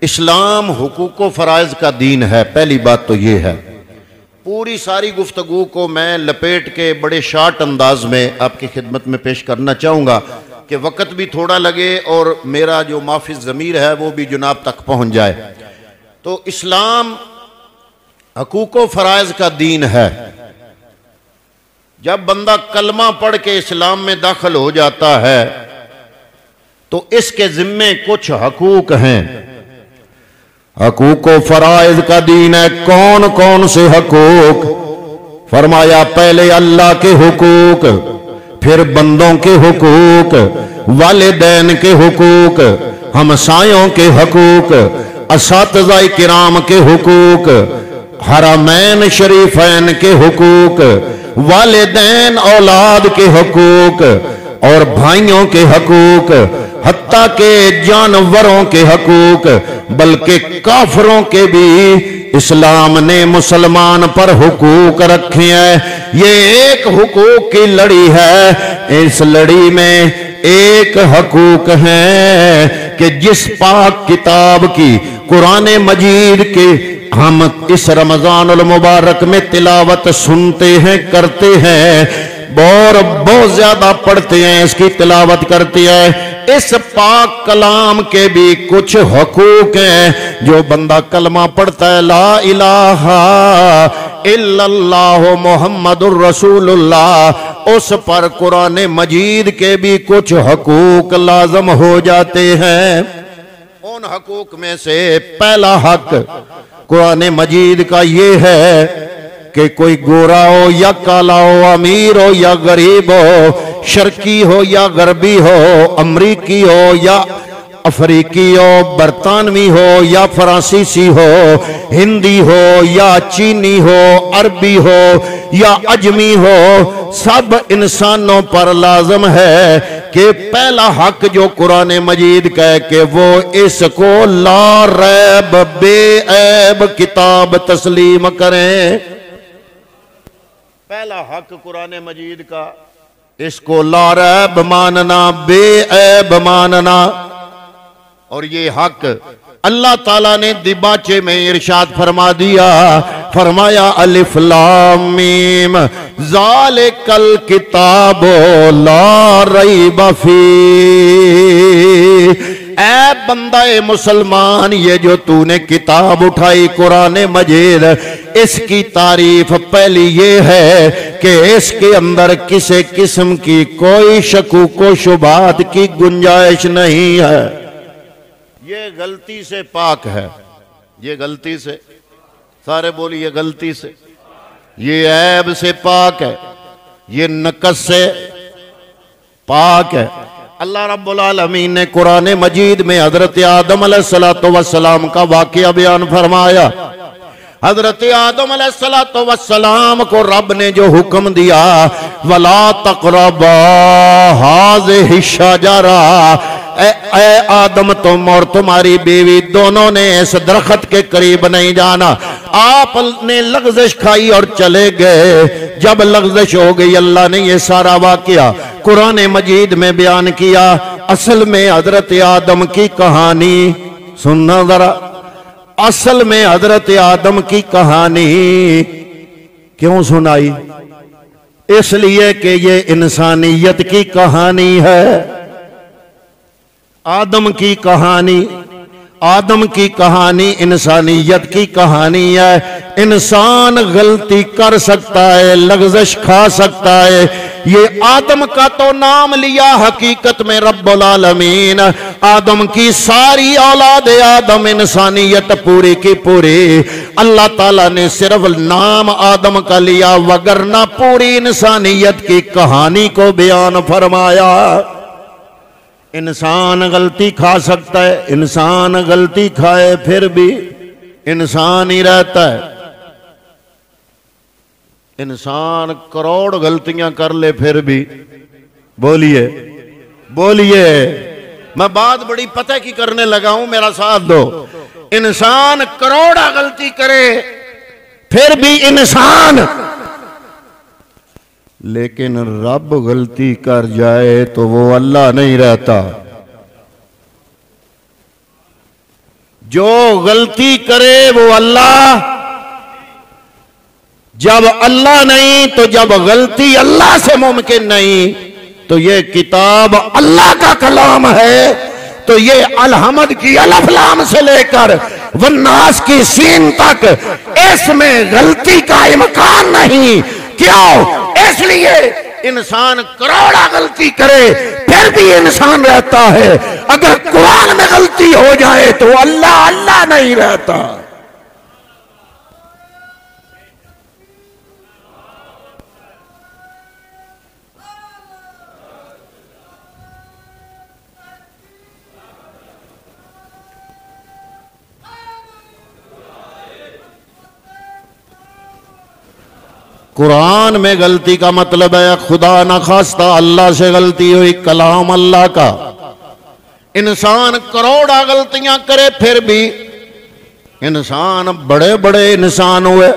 इस्लाम हुकूक व फ़राइज़ का दीन है। पहली बात तो ये है। पूरी सारी गुफ्तगू को मैं लपेट के बड़े शार्ट अंदाज में आपकी खिदमत में पेश करना चाहूँगा कि वक़्त भी थोड़ा लगे और मेरा जो माफिज़ ज़मीर है वो भी जनाब तक पहुँच जाए। तो इस्लाम हुकूक व फ़राइज़ का दीन है। जब बंदा कलमा पढ़ के इस्लाम में दाखिल हो जाता है तो इसके ज़िम्मे कुछ हकूक हैं। हकूक व फ़राइज़ का दीन है। कौन कौन से हकूक? फरमाया पहले अल्लाह के हुकूक, फिर बंदों के हुकूक, वालिदैन के हुकूक, हमसायों के हुकूक, असातिज़ा किराम के हुकूक, हरमैन शरीफैन के हुकूक, वालिदैन औलाद के हुकूक और भाइयों के हुकूक, हत्ता के जानवरों के हकूक, बल्कि काफरों के भी इस्लाम ने मुसलमान पर हुकूक रखे हैं। ये एक हुकूक की लड़ी है। इस लड़ी में एक हकूक है कि जिस पाक किताब की कुरान मजीद के हम इस रमजानुल मुबारक में तिलावत सुनते हैं, करते हैं और बहुत ज्यादा पढ़ते हैं, इसकी तिलावत करते हैं। इस पाक कलाम के भी कुछ हकूक हैं। जो बंदा कलमा पढ़ता है ला इलाहा इल्लल्लाह मुहम्मदुर रसूलुल्लाह, उस पर कुरान मजीद के भी कुछ हकूक लाजम हो जाते हैं। उन हकूक में से पहला हक कुरान मजीद का ये है कि कोई गोरा हो या काला हो, अमीर हो या गरीब हो, शर्की हो या गरबी हो, अमरीकी हो या अफ्रीकी हो, बरतानवी हो या फ्रांसीसी हो, हिंदी हो या चीनी हो, अरबी हो या अजमी हो, सब इंसानों पर लाजम है कि पहला हक जो कुरान मजीद कह के वो इसको ला रैब बेऐब किताब तस्लीम करें। पहला हक कुरान मजीद का इसको ला रैब मानना, बेऐब मानना। और ये हक अल्लाह ताला ने दिबाचे में इरशाद फरमा दिया, फरमाया अलिफ लाम मीम ज़ालिकल किताबो ला रैब फी। ऐ बंदा मुसलमान, ये जो तूने किताब उठाई कुरान मजीद, इसकी तारीफ पहली ये है कि इसके अंदर किसी किस्म की कोई शकूको शुबात की गुंजाइश नहीं है। ये गलती से पाक है। ये गलती से, सारे बोलिए गलती से, ये ऐब से पाक है, ये नकस से पाक है। अल्लाह रब्बुल आलमीन ने कुरान मजीद में हजरत आदम अलैहिस्सलातु वस्सलाम का वाक़या बयान फरमाया। हजरत आदम अलैहिस्सलातु वस्सलाम को रब ने जो हुक्म दिया, वला तक़रबा हाज़िहि शजरा, ऐ आदम तुम और तुम्हारी बीवी दोनों ने इस दरख्त के करीब नहीं जाना। आपने लग़्ज़िश खाई और चले गए। जब लग़्ज़िश हो गई, अल्लाह ने ये सारा वाक़या कुरान मजीद में बयान किया। असल में हजरत आदम की कहानी सुनना जरा। असल में हजरत आदम की कहानी क्यों सुनाई? इसलिए कि ये इंसानियत की कहानी है। आदम की कहानी, आदम की कहानी इंसानियत की कहानी है। इंसान गलती कर सकता है, लग़्ज़िश खा सकता है। ये आदम का तो नाम लिया, हकीकत में रब्बुल आलमीन आदम की सारी औलाद आदम इंसानियत पूरी की पूरी अल्लाह ताला ने सिर्फ नाम आदम का लिया, वगरना पूरी इंसानियत की कहानी को बयान फरमाया। इंसान गलती खा सकता है, इंसान गलती खाए फिर भी इंसान ही रहता है। इंसान करोड़ गलतियां कर ले फिर भी, बोलिए बोलिए, मैं बात बड़ी पता की करने लगा हूं, मेरा साथ दो। इंसान करोड़ा गलती करे फिर भी इंसान, लेकिन रब गलती कर जाए तो वो अल्लाह नहीं रहता। जो गलती करे वो अल्लाह, जब अल्लाह नहीं तो जब गलती अल्लाह से मुमकिन नहीं तो ये किताब अल्लाह का कलाम है, तो ये अलहमद की अलफ लाम से लेकर वन्नास की सीन तक इसमें गलती का इम्कान नहीं। क्यों? इसलिए इंसान करोड़ा गलती करे फिर भी इंसान रहता है। अगर कुरान में गलती हो जाए तो अल्लाह अल्लाह नहीं रहता। कुरान में गलती का मतलब है खुदा न खास्ता अल्लाह से गलती हुई, कलाम अल्लाह का। इंसान करोड़ा गलतियां करे फिर भी इंसान बड़े बड़े इंसान हुए,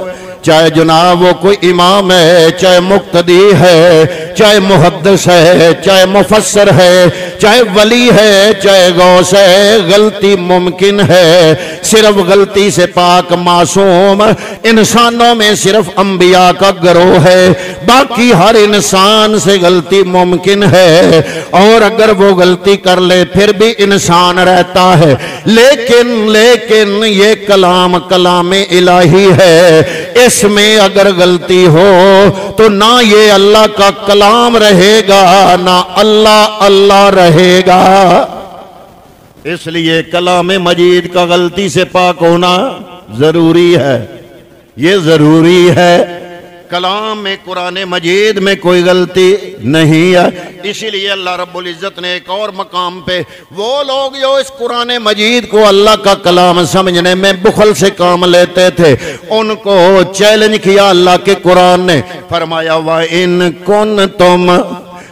चाहे जनाब वो कोई इमाम है, चाहे मुक्तदी है, चाहे मुहद्दिस है, चाहे मुफस्सर है, चाहे वली है, चाहे गौस है, गलती मुमकिन है। सिर्फ गलती से पाक मासूम इंसानों में सिर्फ अंबिया का गिरोह है, बाकी हर इंसान से गलती मुमकिन है। और अगर वो गलती कर ले फिर भी इंसान रहता है। लेकिन ये कलाम कलाम इलाही है, इसमें अगर गलती हो तो ना ये अल्लाह का कलाम रहेगा ना अल्लाह अल्लाह रहेगा। इसलिए कलाम मजीद का गलती से पाक होना जरूरी है, ये जरूरी है। कलाम में कुरान मजीद में कोई गलती नहीं है। इसीलिए अल्लाह रब्बुल इज्जत ने एक और मकाम पे वो लोग जो इस कुरान मजीद को अल्लाह का कलाम समझने में बुखल से काम लेते थे उनको चैलेंज किया अल्लाह के कुरान ने। फरमाया व इन कुन तुम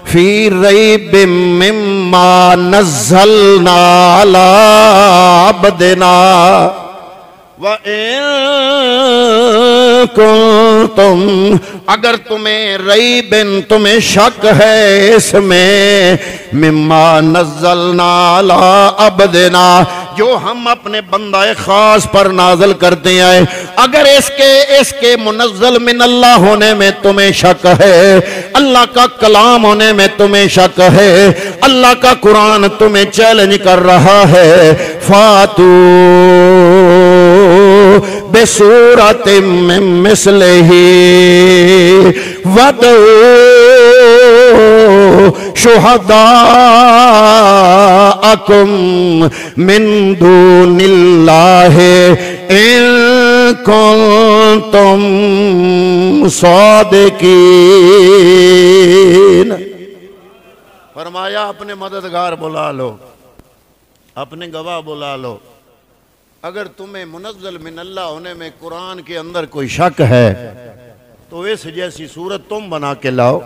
फी रैबिम मिम्मा नज़्ज़लना अला अब्दिना व तुम, अगर तुम्हें रईबिन तुम्हें शक है इसमें मिम्मा नज़्ज़लना अला अब्दिना, जो हम अपने बंदा खास पर नाज़िल करते हैं, अगर इसके मुनज़्ज़ल मिन अल्लाह होने में तुम्हें शक है, अल्लाह का कलाम होने में तुम्हें शक है, अल्लाह का कुरान तुम्हें चैलेंज कर रहा है, फातू बेसूरतिम मिन मिस्लिही वदऊ शुहदाअकुम मिन दूनिल्लाहि इन कुंतुम सादिकीन। फरमाया अपने मददगार बुला लो, अपने गवाह बुला लो। अगर तुम्हें मुनज़्ज़ल मिन अल्लाह होने में कुरान के अंदर कोई शक है तो इस जैसी सूरत तुम बना के लाओ।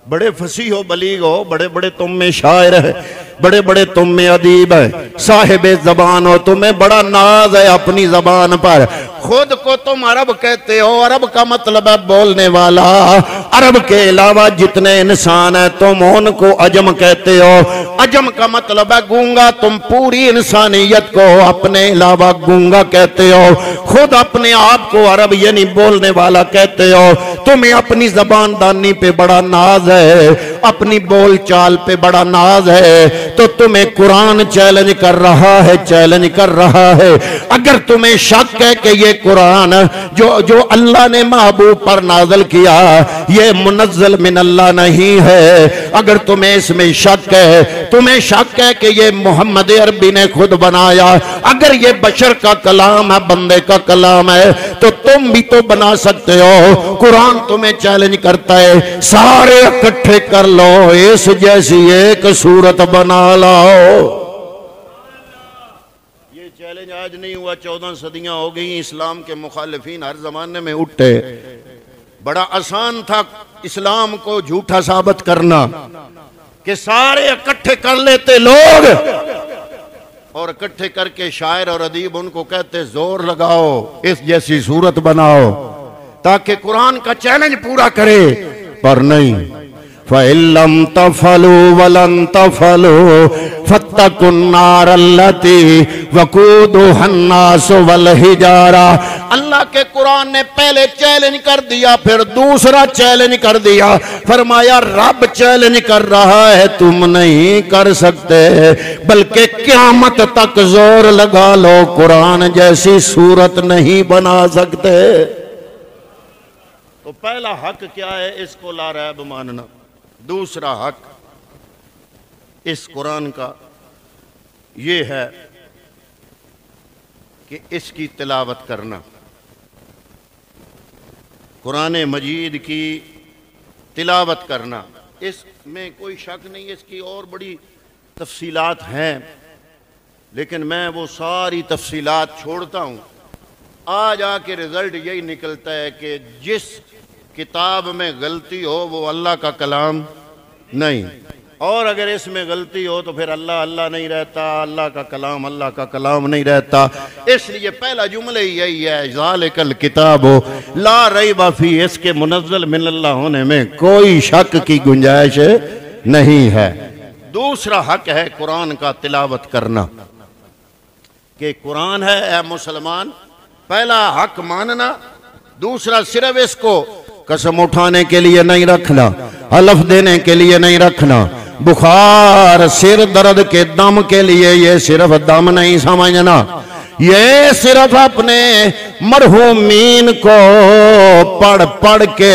बड़े फसीह हो, बलीग हो, बड़े बड़े तुम में शायर है, बड़े बड़े तुम में अदीब है, साहिब ज़बान हो, तुम्हें बड़ा नाज है अपनी ज़बान पर। खुद को तुम अरब कहते हो, अरब का मतलब है बोलने वाला। अरब के अलावा जितने इंसान है तुम उनको अजम कहते हो, अजम का मतलब है गूंगा। तुम पूरी इंसानियत को अपने अलावा गूंगा कहते हो, खुद अपने आप को अरब यानी बोलने वाला कहते हो। तुम्हें अपनी जबान दानी पे बड़ा नाज है, अपनी बोल चाल पे बड़ा नाज है, तो तुम्हें कुरान चैलेंज कर रहा है, चैलेंज कर रहा है। अगर तुम्हें शक है कि ये कुरान जो अल्लाह ने महबूब पर नाज़िल किया ये मुनज़्ज़ल मिन अल्लाह नहीं है, अगर तुम्हें इसमें शक है, तुम्हें शक है कि ये मोहम्मद अरबी ने खुद बनाया, अगर ये बशर का कलाम है, बंदे का कलाम है, तो तुम भी तो बना सकते हो। कुरान तुम्हें चैलेंज करता है, सारे इकट्ठे कर लो, इस जैसी एक सूरत बना लाओ। चैलेंज आज नहीं हुआ, 14 सदियां हो गई, इस्लाम के मुखालिफिन हर जमाने में उठे। बड़ा आसान था इस्लाम को झूठा साबित करना कि सारे इकट्ठे कर लेते लोग और इकट्ठे करके शायर और अदीब उनको कहते जोर लगाओ, इस जैसी सूरत बनाओ ताकि कुरान का चैलेंज पूरा करे। पर नहीं, फ़इल्लम तफ़अलू वलन तफ़अलू फत्तकुन्नार अल्लती वक़ूदुहन्नास वल हिजारा। अल्लाह के कुरान ने पहले चैलेंज कर दिया, फिर दूसरा चैलेंज कर दिया। फरमाया रब चैलेंज कर रहा है, तुम नहीं कर सकते, बल्कि क़यामत तक जोर लगा लो, कुरान जैसी सूरत नहीं बना सकते। तो पहला हक क्या है? इसको ला रैब मानना। दूसरा हक इस कुरान का ये है कि इसकी तिलावत करना। कुरान मजीद की तिलावत करना, इसमें कोई शक नहीं, इसकी और बड़ी तफसीलात हैं, लेकिन मैं वो सारी तफसीलात छोड़ता हूँ। आज आके रिजल्ट यही निकलता है कि जिस किताब में गलती हो वो अल्लाह का कलाम नहीं, और अगर इसमें गलती हो तो फिर अल्लाह अल्लाह नहीं रहता, अल्लाह का कलाम नहीं रहता। इसलिए पहला जुमला ही यही है, ज़ालिकल किताबो ला रैब फीह, इसके मुनज़्ज़ल मिनल्लाह होने में कोई शक की गुंजाइश नहीं है। दूसरा हक है कुरान का तिलावत करना, कि कुरान है ए मुसलमान, पहला हक मानना। दूसरा सिर्फ इसको कसम उठाने के लिए नहीं रखना, हलफ देने के लिए नहीं रखना, बुखार सिर दर्द के दम के लिए ये सिर्फ दम नहीं समझना, ये सिर्फ अपने मरहूमीन को पढ़ पढ़ के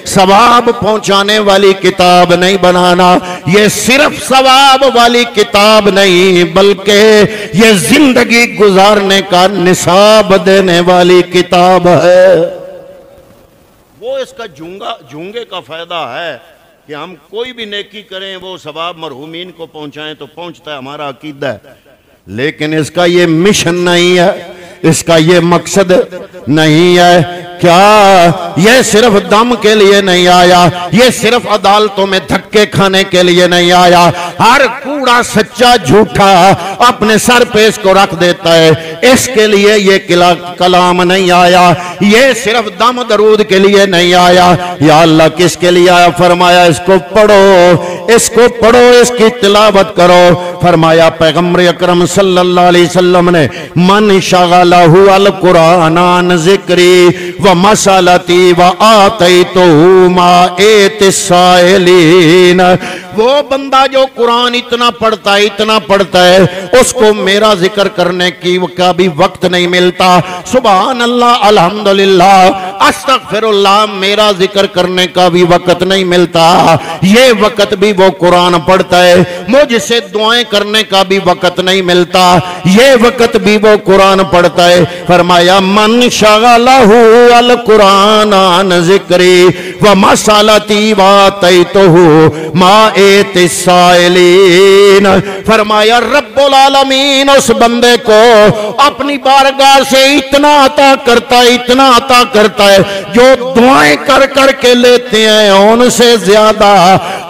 सवाब पहुंचाने वाली किताब नहीं बनाना। ये सिर्फ सवाब वाली किताब नहीं, बल्कि ये जिंदगी गुजारने का निसाब देने वाली किताब है। वो इसका झूंगे का फायदा है कि हम कोई भी नेकी करें वो सवाब मरहूमीन को पहुंचाएं तो पहुंचता है, हमारा अकीदा है। लेकिन इसका ये मिशन नहीं है, इसका ये मकसद नहीं है। क्या ये सिर्फ दम के लिए नहीं आया, ये सिर्फ अदालतों में धक्के खाने के लिए नहीं आया। हर कूड़ा सच्चा झूठा अपने सर पे इसको रख देता है, इसके लिए ये कलाम नहीं आया। ये सिर्फ दम दरूद के लिए नहीं आया। या अल्लाह किसके लिए आया? फरमाया इसको पढ़ो, इसको पढ़ो, इसकी तिलावत करो। फरमाया पैगम्बर अकरम सल्लल्लाहु अलैहि वसल्लम ने मन शगलहु अल कुरान अन ज़िक्री व मसलती व आतैतुहु मा एतिसाइलीन। वो बंदा जो कुरान इतना पढ़ता है, इतना पढ़ता है, उसको मेरा जिक्र करने का भी वक्त नहीं मिलता। सुभान अल्लाह, अल्हम्दुलिल्लाह, अस्तगफिरुल्लाह, मेरा जिक्र करने का भी वक्त नहीं मिलता। ये वक्त भी वो कुरान पढ़ता है। मुझसे दुआएं करने का भी वक्त नहीं मिलता, ये वक्त भी वो कुरान पढ़ता है। फरमाया मन शगलहु अल कुरान अन ज़िक्री व मसलती व आतैतुहु मा एतिसाइलीन। फरमाया रब्बुल आलमीन उस बंदे को अपनी बारगाह से इतना अता करता है, इतना अता करता है, जो दुआएं कर कर के लेते हैं उनसे ज्यादा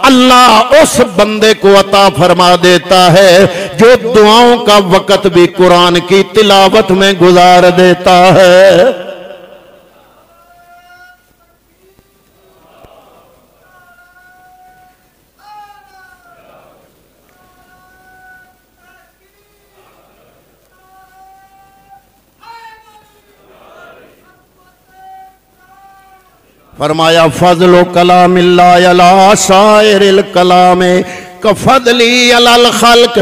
अल्लाह उस बंदे को अता फरमा देता है जो दुआओं का वक्त भी कुरान की तिलावत में गुजार देता है। फरमाया फजलो कलामिल्लाह अला साइरिल कलामे कफदली अलल खल्क।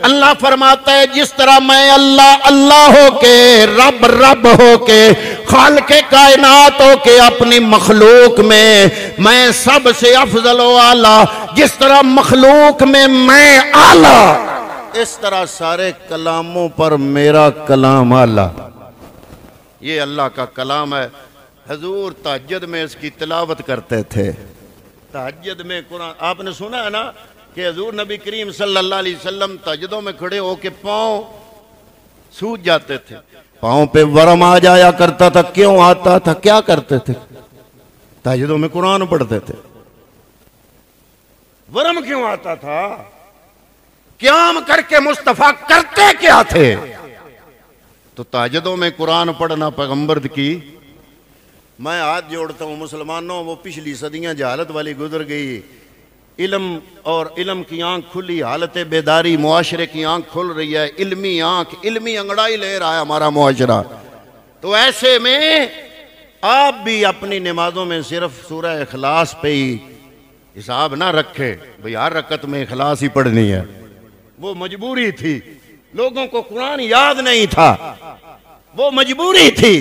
अल्लाह फरमाता है जिस तरह मैं अल्लाह अल्लाह हो के, रब रब हो के, खालिक़े कायनात हो के अपनी मखलूक में मैं सबसे अफजल व आला, जिस तरह मखलूक में मैं आला, इस तरह सारे कलामों पर मेरा कलाम आला। ये अल्लाह का कलाम है। हजूर तहज्जुद में इसकी तिलावत करते थे। तहज्जुद में कुरान आपने सुना है ना कि हजूर नबी करीम सल्लल्लाहु अलैहि वसल्लम तहज्जुदों में खड़े होके पाँव सूज जाते थे, पाँव पे वरम आ जाया करता था। क्यों आता था? क्या करते थे? तहज्जुदों में कुरान पढ़ते थे। वरम क्यों आता था? क़याम करके मुस्तफा करते क्या थे? तो तहज्जुदों में कुरान पढ़ना पैगंबर की। मैं हाथ जोड़ता हूँ मुसलमानों, वो पिछली सदियां जहालत वाली गुजर गई। इल्म और इल्म की आंख खुली, हालत बेदारी, मुआशरे की आंख खुल रही है, इल्मी आंख, इल्मी अंगड़ाई ले रहा है हमारा मुआशरा। तो ऐसे में आप भी अपनी नमाजों में सिर्फ सूरह इखलास पे ही हिसाब ना रखे, भाई हर रकत में इखलास ही पढ़नी है। वो मजबूरी थी, लोगों को कुरान याद नहीं था, वो मजबूरी थी।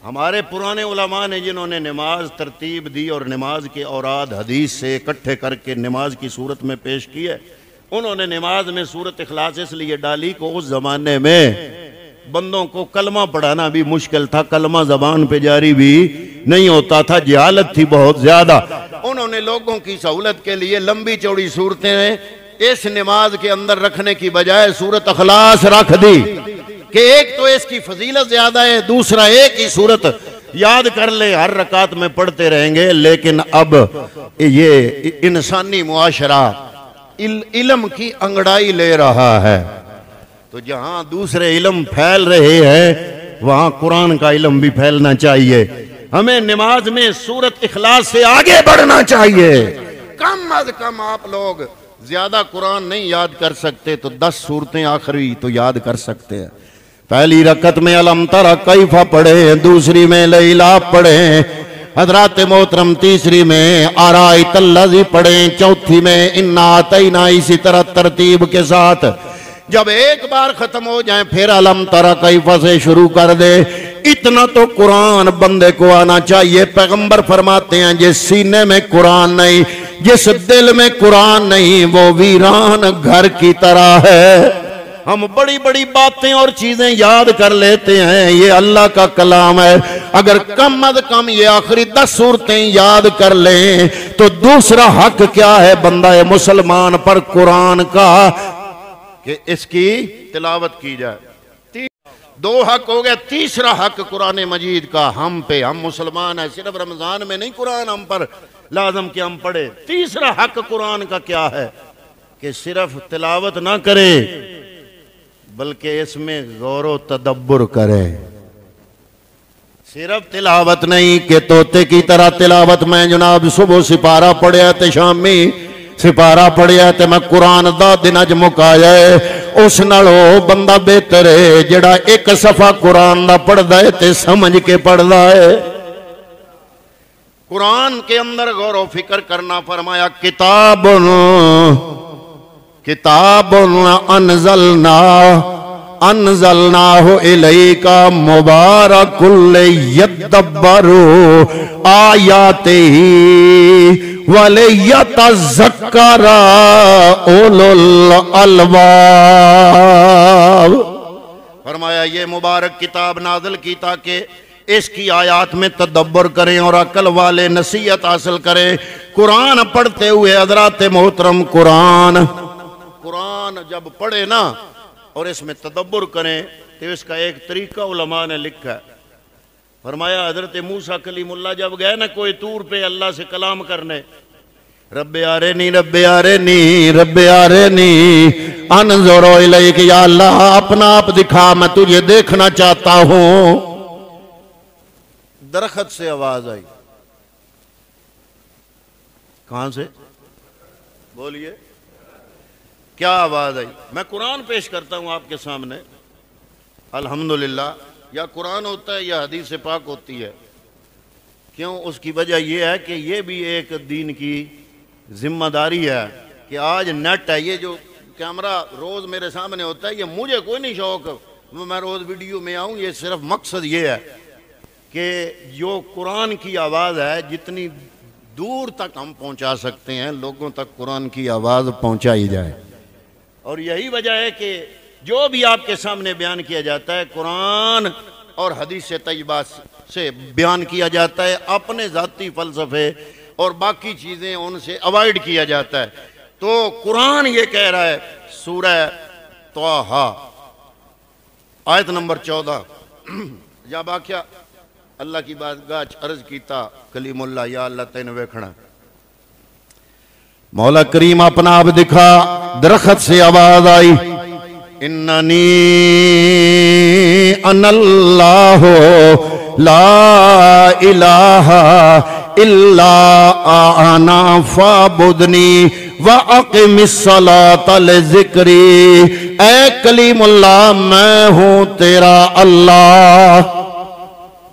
हमारे पुराने उलमा ने जिन्होंने नमाज तरतीब दी और नमाज के औराद हदीस से इकट्ठे करके नमाज की सूरत में पेश की है, उन्होंने नमाज में सूरत इखलास इसलिए डाली को उस जमाने में बंदों को कलमा पढ़ाना भी मुश्किल था, कलमा जबान पे जारी भी नहीं होता था, जहालत थी बहुत ज्यादा। उन्होंने लोगों की सहूलत के लिए लंबी चौड़ी सूरतें इस नमाज के अंदर रखने की बजाय सूरत इखलास रख दी कि एक तो इसकी फजीलत ज्यादा है, दूसरा एक ही सूरत याद कर ले, हर रकात में पढ़ते रहेंगे। लेकिन अब ये इंसानी मुआशरा इल्म की अंगड़ाई ले रहा है, तो जहां दूसरे इल्म फैल रहे हैं वहां कुरान का इल्म भी फैलना चाहिए। हमें नमाज में सूरत इखलास से आगे बढ़ना चाहिए। कम अज कम आप लोग ज्यादा कुरान नहीं याद कर सकते तो 10 सूरतें आखिरी तो याद कर सकते हैं। पहली रकत में अलम तरा कैफा पढ़े, दूसरी में लैला पढ़े, हजरात मोहतरम तीसरी में आराइतल लज़ी पढ़े, चौथी में इन्ना आतैना, इसी तरह तरतीब के साथ जब एक बार खत्म हो जाए फिर अलम तरा कैफा से शुरू कर दे। इतना तो कुरान बंदे को आना चाहिए। पैगंबर फरमाते हैं जिस सीने में कुरान नहीं, जिस दिल में कुरान नहीं, वो वीरान घर की तरह है। हम बड़ी बड़ी बातें और चीजें याद कर लेते हैं, ये अल्लाह का कलाम है। अगर कम अज कम ये आखिरी 10 सूरतें याद कर लें तो दूसरा हक क्या है बंदा मुसलमान पर कुरान का कि इसकी तिलावत की जाए। 2 हक हो गया, तीसरा हक कुरान मजीद का हम पे, हम मुसलमान है, सिर्फ रमजान में नहीं कुरान हम पर लाजम कि हम पढ़े। तीसरा हक कुरान का क्या है कि सिर्फ तिलावत ना करे बल्कि इसमें गौर तदब्बुर करे। सिर्फ तिलावत नहीं कि तोते की तरह तिलावत में जनाब सुबह सिपारा पढ़िया ते शामी सिपारा पढ़िया ते मैं कुरान 10 दिन च मुकाया है, उस नालों बंदा बेहतर है जिहड़ा एक सफा कुरान दा पढ़दा है ते समझ के पढ़दा है। कुरान के अंदर गौर व फिक्र करना फरमाया, किताबुन अनज़लनाहु इलैका मुबारकुल यद्दब्बरू आयातिही वलियतज़क्करा उलुल अलबाब। फरमाया ये मुबारक किताब नाज़िल की ताकि इसकी आयात में तदब्बर करें और अकल वाले नसीहत हासिल करें। कुरान पढ़ते हुए हज़रात मोहतरम कुरान जब पढ़े ना और इसमें तदब्बर करें तो इसका एक तरीका उलमा ने लिखा है। फरमाया हजरत मूसा कलीमुल्लाह जब गए ना कोई तूर पे अल्लाह से कलाम करने, रब्बे आरेनी रब्बे आरेनी रब्बे आरेनी अनज़ुरु इलैक, या अल्लाह अपना आप दिखा मैं तुझे देखना चाहता हूं। दरख्त से आवाज आई, कहां से बोलिए क्या आवाज आई? मैं कुरान पेश करता हूं आपके सामने अल्हम्दुलिल्लाह। या कुरान होता है या हदीस पाक होती है। क्यों? उसकी वजह यह है कि यह भी एक दीन की जिम्मेदारी है कि आज नेट है, ये जो कैमरा रोज मेरे सामने होता है, ये मुझे कोई नहीं शौक मैं रोज वीडियो में आऊं, ये सिर्फ मकसद ये है कि जो कुरान की आवाज़ है जितनी दूर तक हम पहुंचा सकते हैं लोगों तक कुरान की आवाज़ पहुंचाई जाए। और यही वजह है कि जो भी आपके सामने बयान किया जाता है कुरान और हदीस तैयबा से बयान किया जाता है, अपने ज़ाती फ़लसफ़े और बाकी चीज़ें उनसे अवॉइड किया जाता है। तो कुरान ये कह रहा है सूरह तौहा आयत नंबर 14 जब आख्या अल्लाह की बारगाह अर्ज कीता कलीमुल्लाह या अल्लाह तेन वेखना, मौला करीम अपना आप दिखा, दरख्त से आवाज आई इन्ननी अनल्लाहु ला इलाहा इल्ला आना फाबुदनी व अक़िमिस्सलाता लिज़िक्री। ऐ कलीमुल्लाह मैं हूँ तेरा अल्लाह,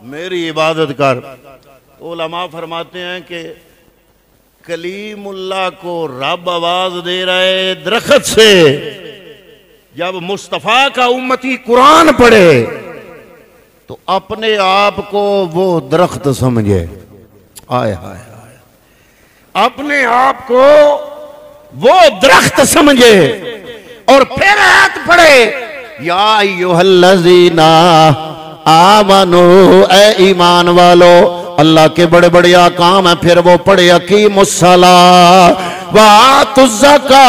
मेरी इबादत कर। उलमा फरमाते हैं कि कलीमुल्लाह को रब आवाज दे रहे दरख्त से। जब मुस्तफ़ा का उम्मती कुरान पढ़े तो अपने आप को वो दरख्त समझे। आय हाय हाय, अपने आप को वो दरख्त समझे और फिर आयत पढ़े, या अय्युहल्लज़ीना आमनू, ए ईमान वालो। अल्लाह के बड़े बड़े आकाम है, फिर वो पढ़े अकीमुस्सला व आतुज़्ज़का।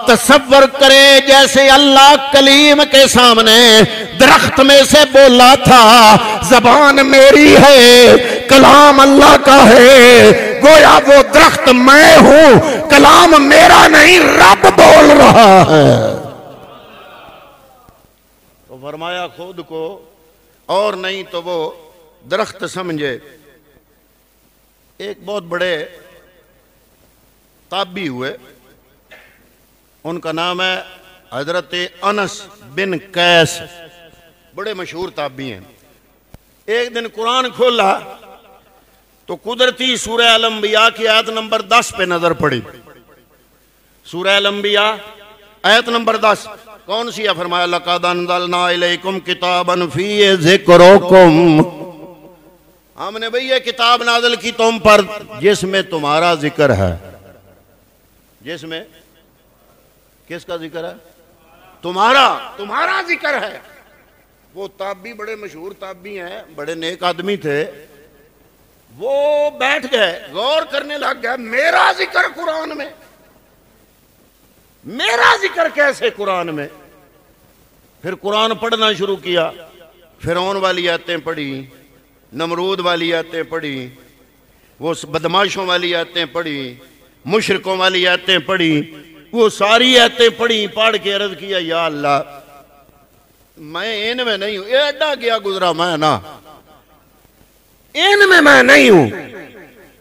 तसव्वुर करे जैसे अल्लाह कलीम के सामने दरख्त में से बोला था, जबान मेरी है, कलाम अल्लाह का है, गोया वो दरख्त मैं हूं, कलाम मेरा नहीं, रब बोल रहा है। तो फरमाया खुद को और नहीं तो वो दरख्त समझे। एक बहुत बड़े ताबी हुए, उनका नाम है हजरत अनस बिन कैस, बड़े मशहूर ताबी हैं। एक दिन कुरान खोला तो कुदरती सूरह अल-अंबिया की आयत नंबर 10 पे नजर पड़ी। सूरह अल-अंबिया आयत नंबर 10 कौन सी है? फरमाया लक़द अंज़लना इलैकुम किताबन फ़ीहि ज़िक्रुकुम। हमने भाई ये किताब नाज़िल की तुम पर जिसमें तुम्हारा जिक्र है। जिसमें किसका जिक्र है? तुम्हारा, तुम्हारा जिक्र है। वो ताबी बड़े मशहूर ताबी हैं, बड़े नेक आदमी थे। वो बैठ गए, गौर करने लग गए, मेरा जिक्र कुरान में, मेरा जिक्र कैसे कुरान में? फिर कुरान पढ़ना शुरू किया, फिरौन वाली आयतें पढ़ी, नमरूद वाली आयतें पढ़ी, वो बदमाशों वाली आयतें पढ़ी, मुशरिकों वाली आयतें पढ़ी, वो सारी आयतें पढ़ी। पढ़ के अर्ज किया, या अल्लाह मैं इनमें नहीं हूं, एडा गया गुजरा मैं ना, इनमें मैं नहीं हूं।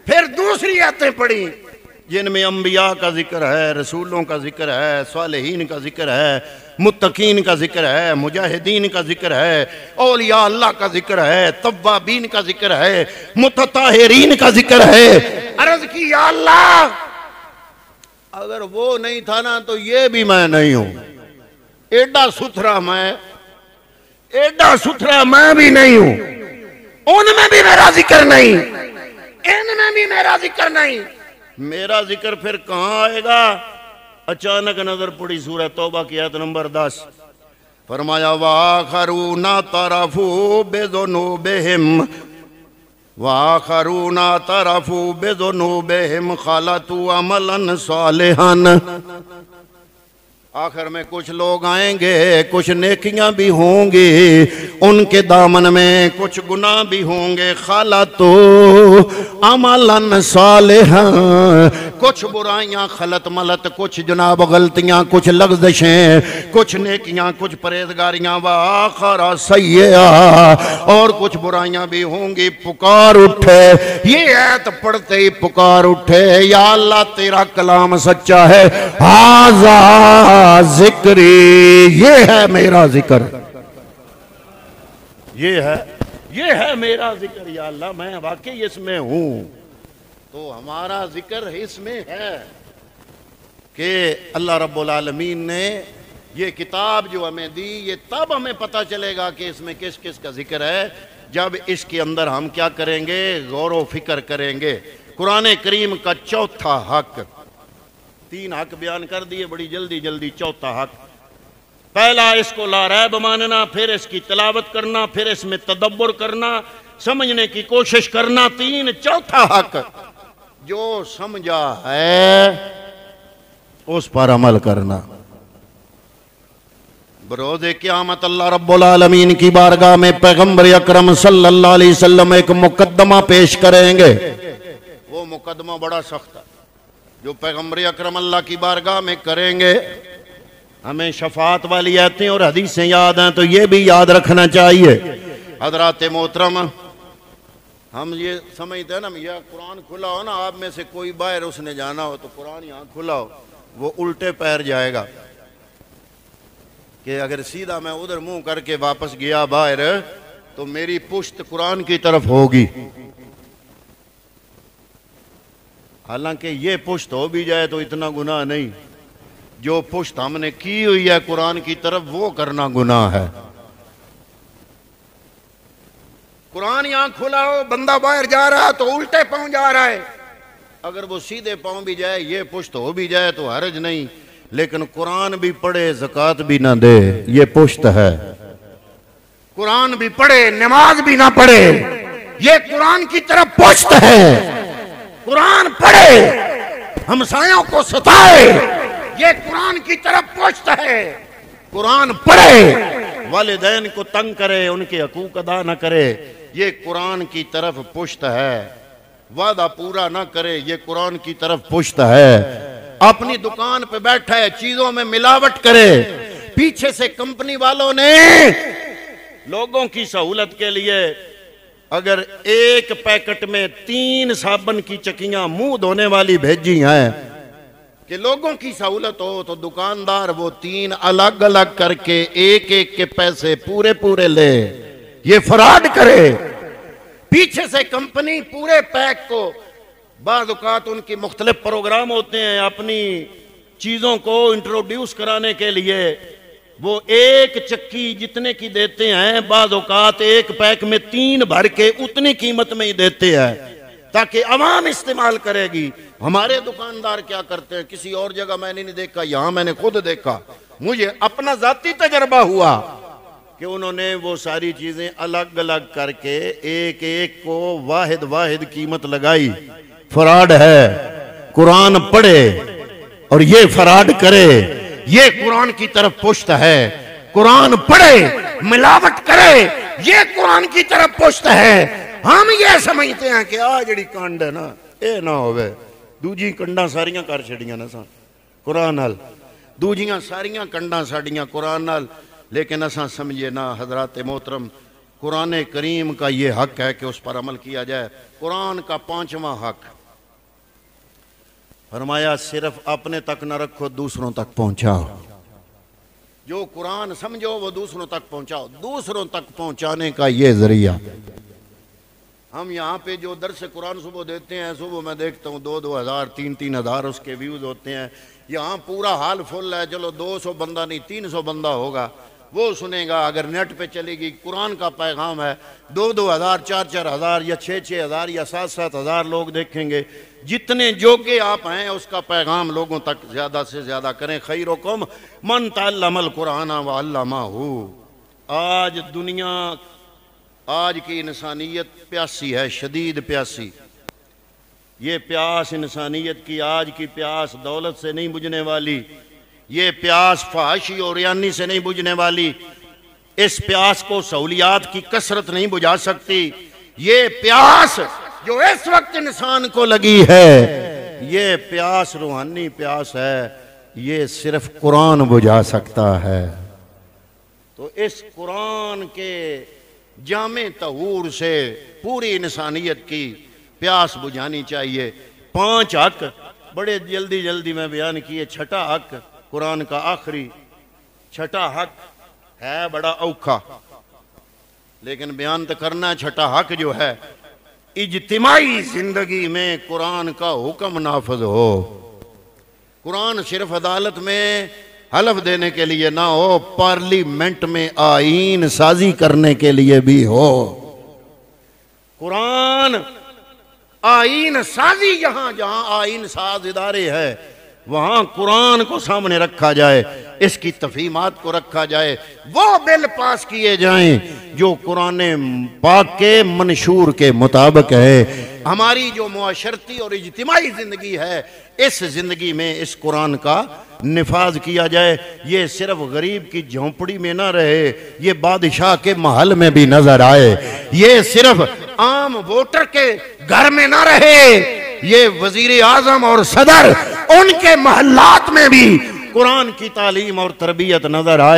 फिर दूसरी आयतें पढ़ी जिनमें अंबिया का जिक्र है, रसूलों का जिक्र है, सालेहीन का जिक्र है, मुत्तकीन का जिक्र है, मुजाहिदीन का जिक्र है, औलिया अल्लाह का जिक्र है, तव्वाबीन का जिक्र है, मुतताहिरीन का जिक्र है। अर्ज की, या अल्लाह अगर वो नहीं था ना तो ये भी मैं नहीं हूं। एडा सुथरा मैं, एडा सुथरा मैं भी नहीं हूं। उनमें भी मेरा जिक्र नहीं, इनमें भी मेरा जिक्र नहीं। मेरा जिक्र फिर कहां आएगा? अचानक नजर पड़ी सूरह तौबा की आयत नंबर 10। फरमाया वाखरूना तरफू बेज़ुनूबिहिम, वाखरूना तरफू बेज़ुनूबिहिम खलतू अमलन सालिहन। आखिर में कुछ लोग आएंगे, कुछ नेकियां भी होंगी, उनके दामन में कुछ गुनाह भी होंगे। खलतू अमलन सालिहन, कुछ बुराइयां खलत मलत, कुछ जनाब गलतियां, कुछ लग़ज़िशें, कुछ नेकियां, कुछ परहेजगारियां। व आखरा सय्या, और कुछ बुराइयां भी होंगी। पुकार उठे, ये आयत पढ़ते ही पुकार उठे, या अल्लाह तेरा कलाम सच्चा है, हाज़ा जिक्री, ये है मेरा जिक्र, ये है मेरा जिक्र। या अल्लाह मैं वाकई इसमें हूं। तो हमारा जिक्र इसमें है कि अल्लाह रब्बुल आलमीन ने ये किताब जो हमें दी, ये तब हमें पता चलेगा कि इसमें किस किस का जिक्र है, जब इसके अंदर हम क्या करेंगे? गौर व फिक्र करेंगे। कुरान करीम का चौथा हक, 3 हक बयान कर दिए बड़ी जल्दी जल्दी। चौथा हक, पहला इसको लारैब मानना, फिर इसकी तिलावत करना, फिर इसमें तदब्बुर करना, समझने की कोशिश करना। 3 चौथा हक, जो समझा है उस पर अमल करना। बरोज़े क़यामत अल्लाह रब्बुल आलमीन की बारगाह में पैगम्बर अकरम सल्लल्लाहु अलैहि वसल्लम एक मुकद्दमा पेश करेंगे। वो मुकद्दमा बड़ा सख्त है जो पैगम्बर अकरम अल्लाह की बारगाह में करेंगे। हमें शफाअत वाली आयतें और हदीसें याद हैं, तो ये भी याद रखना चाहिए। हजरात मोहतरम, हम ये समझते हैं ना, यह कुरान खुला हो ना, आप में से कोई बाहर उसने जाना हो तो कुरान यहाँ खुला हो, वो उल्टे पैर जाएगा कि अगर सीधा मैं उधर मुंह करके वापस गया बाहर तो मेरी पुश्त कुरान की तरफ होगी। हालांकि ये पुश्त हो भी जाए तो इतना गुनाह नहीं, जो पुश्त हमने की हुई है कुरान की तरफ वो करना गुनाह है। कुरान यहां खुला हो, बंदा बाहर जा रहा है तो उल्टे पांव जा रहा है, अगर वो सीधे पांव भी जाए, ये पुश्त हो भी जाए तो हर्ज नहीं, लेकिन कुरान भी पढ़े ज़कात भी ना दे, ये पुश्त है। कुरान भी पढ़े नमाज भी ना पढ़े, ये कुरान की तरफ पुश्त है। कुरान पढ़े हमसायों को सताए, ये कुरान की तरफ पुश्त है। कुरान पढ़े वालिदैन को तंग करे, उनके हकूक अदा न करे, ये कुरान की तरफ पुश्त है। वादा पूरा ना करे, ये कुरान की तरफ पुश्त है। अपनी दुकान पे बैठा है, चीजों में मिलावट करे, पीछे से कंपनी वालों ने लोगों की सहूलत के लिए अगर एक पैकेट में 3 साबन की चक्कियां मुंह धोने वाली भेजी हैं कि लोगों की सहूलत हो, तो दुकानदार वो 3 अलग अलग करके एक एक के पैसे पूरे पूरे ले, ये फ्रॉड करे। पीछे से कंपनी पूरे पैक को, बाज़ औक़ात उनकी मुख्तलिफ प्रोग्राम होते हैं अपनी चीज़ों को इंट्रोड्यूस कराने के लिए, वो एक चक्की जितने की देते हैं, बाज़ औक़ात एक पैक में 3 भर के उतनी कीमत में ही देते हैं ताकि अवाम इस्तेमाल करेगी। हमारे दुकानदार क्या करते हैं, किसी और जगह मैंने नहीं देखा, यहां मैंने खुद देखा, मुझे अपना जाती तजर्बा हुआ कि उन्होंने वो सारी चीजें अलग अलग करके एक एक को वाहिद वाहिद कीमत लगाई। फ्रॉड है। कुरान पढ़े और ये फ्रॉड करे, ये कुरान की तरफ पुश्त है। कुरान पढ़े मिलावट करे, ये कुरान की तरफ पुश्त है। हम ये समझते हैं कि आ जड़ी कंड है ना, ये ना होवे, दूजी कंडा सारियां कर छड़ियां ना सा कुरान नाल, दूजियां सारियां कंडा साड़ियां कुरान नाल। लेकिन असा समझिए ना हजरात मोहतरम, कुरान करीम का ये हक है कि उस पर अमल किया जाए। कुरान का 5वां हक फरमाया, सिर्फ अपने तक न रखो, दूसरों तक पहुंचाओ। जो कुरान समझो वो दूसरों तक पहुंचाओ। दूसरों तक पहुंचाने का ये जरिया, हम यहाँ पे जो दर्स कुरान सुबह देते हैं, सुबह मैं देखता हूँ 2-2 हज़ार 3-3 हज़ार उसके व्यूज़ होते हैं। यहाँ पूरा हाल फुल है, चलो 200 बंदा नहीं 300 बंदा होगा वो सुनेगा। अगर नेट पे चलेगी, कुरान का पैगाम है, 2-2 हज़ार 4-4 हज़ार या 6-6 हज़ार या 7-7 हज़ार लोग देखेंगे। जितने जोगे आप हैं उसका पैगाम लोगों तक ज़्यादा से ज़्यादा करें। खैरुकुम मन तअल्लमल कुरान व अल्लमहू। आज दुनिया, आज की इंसानियत प्यासी है, शदीद प्यासी। ये प्यास इंसानियत की, आज की प्यास दौलत से नहीं बुझने वाली, ये प्यास फहाशी और यानी से नहीं बुझने वाली। इस प्यास को सहूलियात की कसरत नहीं बुझा सकती। ये प्यास जो इस वक्त इंसान को लगी है, ये प्यास रूहानी प्यास है, ये सिर्फ कुरान बुझा सकता है। तो इस कुरान के जामे तहूर से पूरी इंसानियत की प्यास बुझानी चाहिए। 5 हक बड़े जल्दी जल्दी में बयान किए। 6ठा हक कुरान का आखिरी 6ठा हक है, बड़ा औखा, लेकिन बयान तो करना है। 6ठा हक जो है, इज्तिमाई जिंदगी में कुरान का हुक्म नाफज हो। कुरान सिर्फ अदालत में हलफ देने के लिए ना हो, पार्लियामेंट में आईन साजी करने के लिए भी हो। कुरान आईन साजी, यहां जहां आईन साज इदारे है वहां कुरान को सामने रखा जाए, इसकी तफहीमात को रखा जाए, वो बिल पास किए जाएं जो कुरान पाक के मंशूर के मुताबिक है। हमारी जो मुआशरती और इज्तिमाई जिंदगी है, इस जिंदगी में इस कुरान का निफाज किया जाए। ये सिर्फ गरीब की झोंपड़ी में ना रहे, ये बादशाह के महल में भी नजर आए। ये सिर्फ आम वोटर के घर में ना रहे, ये वजीर आजम और सदर उनके महल्लात में भी कुरान की तालीम और तरबियत नजर आए।